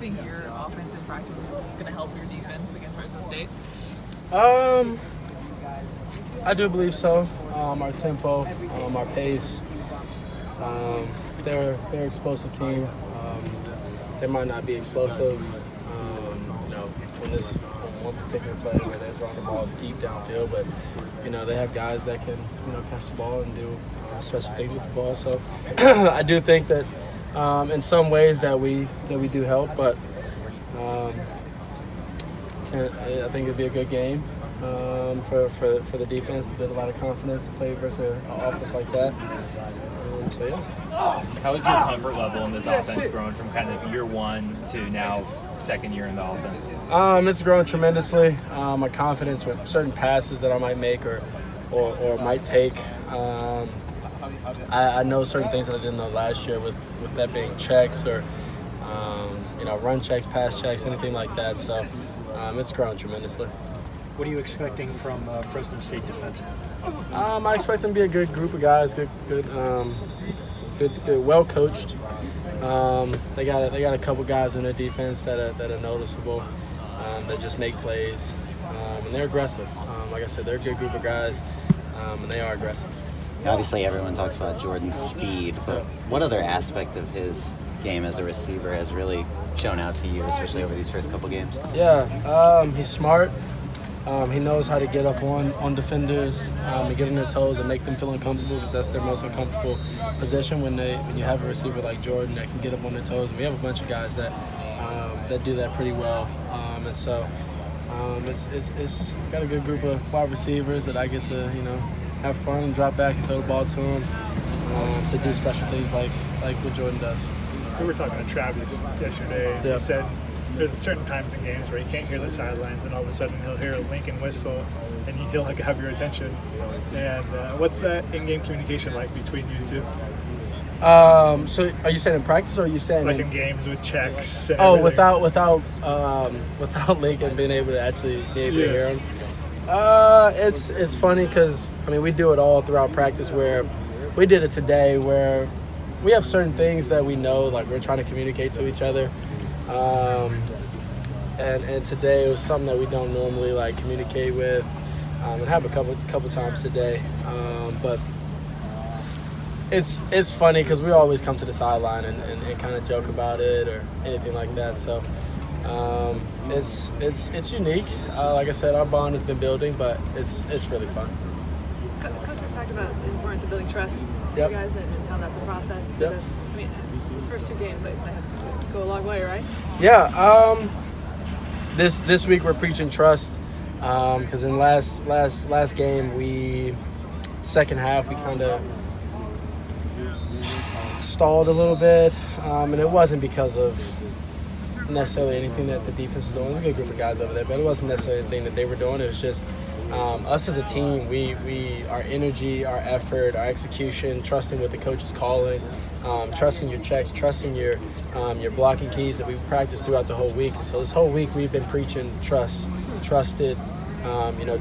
think your offense in practice is going to help your defense against Fresno State? I do believe so. Our tempo, our pace. They're an explosive team. They might not be explosive, on one particular play where they're throwing the ball deep downfield, but they have guys that can catch the ball and do special things with the ball. So I do think that in some ways that we do help, but I think it'd be a good game for the defense to build a lot of confidence to play versus an offense like that. So yeah. How has your comfort level in this offense grown from kind of year one to now second year in the offense? It's grown tremendously. My confidence with certain passes that I might make or might take. I know certain things that I didn't know last year with that being checks or run checks, pass checks, anything like that. So it's grown tremendously. What are you expecting from Fresno State defensively? I expect them to be a good group of guys, good, well coached. They got a couple guys in their defense that are noticeable, that just make plays, and they're aggressive. Like I said, they're a good group of guys, and they are aggressive. Obviously, everyone talks about Jordan's speed, but what other aspect of his game as a receiver has really shown out to you, especially over these first couple games? Yeah, he's smart. He knows how to get up on defenders and get on their toes and make them feel uncomfortable, because that's their most uncomfortable position when you have a receiver like Jordan that can get up on their toes. And we have a bunch of guys that do that pretty well, and so it's got a good group of wide receivers that I get to have fun and drop back and throw the ball to them to do special things like what Jordan does. We were talking to Travis yesterday, and he said there's certain times in games where you can't hear the sidelines, and all of a sudden he'll hear a Lincoln whistle, and he'll have your attention. And what's that in-game communication like between you two? So are you saying in practice, or are you saying like in games with checks? And without Lincoln being able to actually be able to hear him? It's funny because we do it all throughout practice. Where we did it today, where we have certain things that we know, like we're trying to communicate to each other. And today it was something that we don't normally communicate with, and have a couple times today. But it's funny because we always come to the sideline and kind of joke about it or anything like that. So it's unique. Like I said, our bond has been building, but it's really fun. Coach has talked about the importance of building trust with Yep. you guys and how that's a process. But, Yep. these first two games, they have to go a long way, right? Yeah. This week we're preaching trust, because in last game second half we kind of stalled a little bit, and it wasn't because of necessarily anything that the defense was doing. There's a good group of guys over there, but it wasn't necessarily anything that they were doing. It was just us as a team. Our energy, our effort, our execution, trusting what the coach is calling, trusting your checks, trusting your blocking keys that we practiced throughout the whole week. And so this whole week we've been preaching trust, trusted.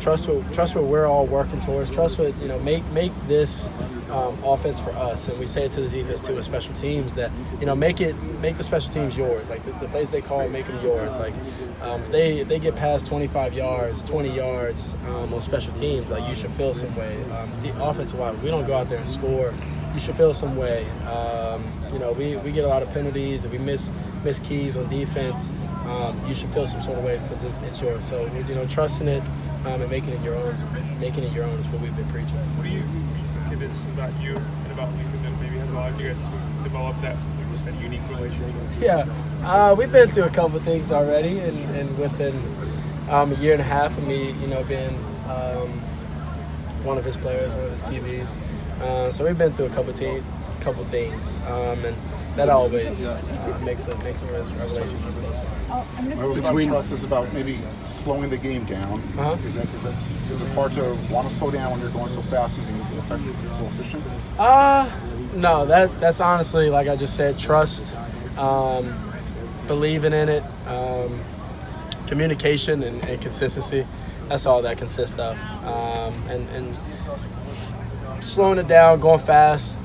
Trust what we're all working towards. Trust what make this offense for us, and we say it to the defense too, with special teams, that make the special teams yours. Like the plays they call, make them yours. Like if they get past 25 yards, 20 yards on special teams, like you should feel some way. The offensive line, we don't go out there and score. You should feel some way. We get a lot of penalties. If we miss keys on defense, you should feel some sort of way because it's yours. So trusting it and making it your own is what we've been preaching. What do you think it is about you and about Lincoln that maybe has allowed you guys to develop that unique relationship? Yeah, we've been through a couple of things already, and within a year and a half of me, being one of his players, one of his QBs. So we've been through a couple things, and that always makes a relationship closer. Between us is about maybe slowing the game down. Is it hard to want to slow down when you're going so fast and being so effective, so efficient? No, that's honestly, like I just said, trust, believing in it, communication and consistency. That's all that consists of. And slowing it down, going fast,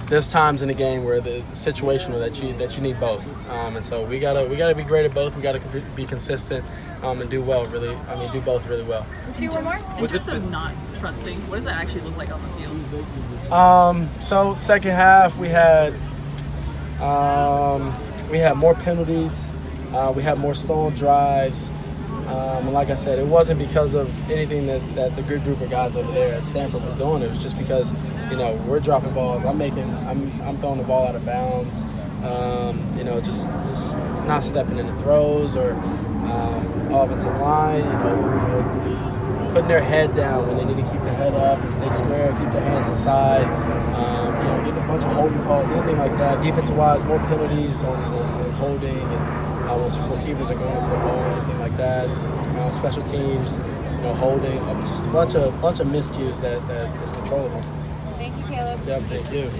there's times in the game where the situational that you need both, and so we gotta be great at both. We gotta be consistent and do well. Do both really well. Let's do one more. In terms of not trusting, what does that actually look like on the field? So second half we had more penalties. We had more stalled drives. And like I said, it wasn't because of anything that the good group of guys over there at Stanford was doing. It was just because, we're dropping balls. I'm throwing the ball out of bounds. Just not stepping in the throws or offensive line. Putting their head down when they need to keep their head up and stay square, keep their hands inside. Getting a bunch of holding calls, anything like that. Defensive-wise, more penalties on holding and. Receivers are going for the ball, anything like that. Special teams, holding, just a bunch of miscues that is controllable. Thank you, Caleb. Yep, thank you.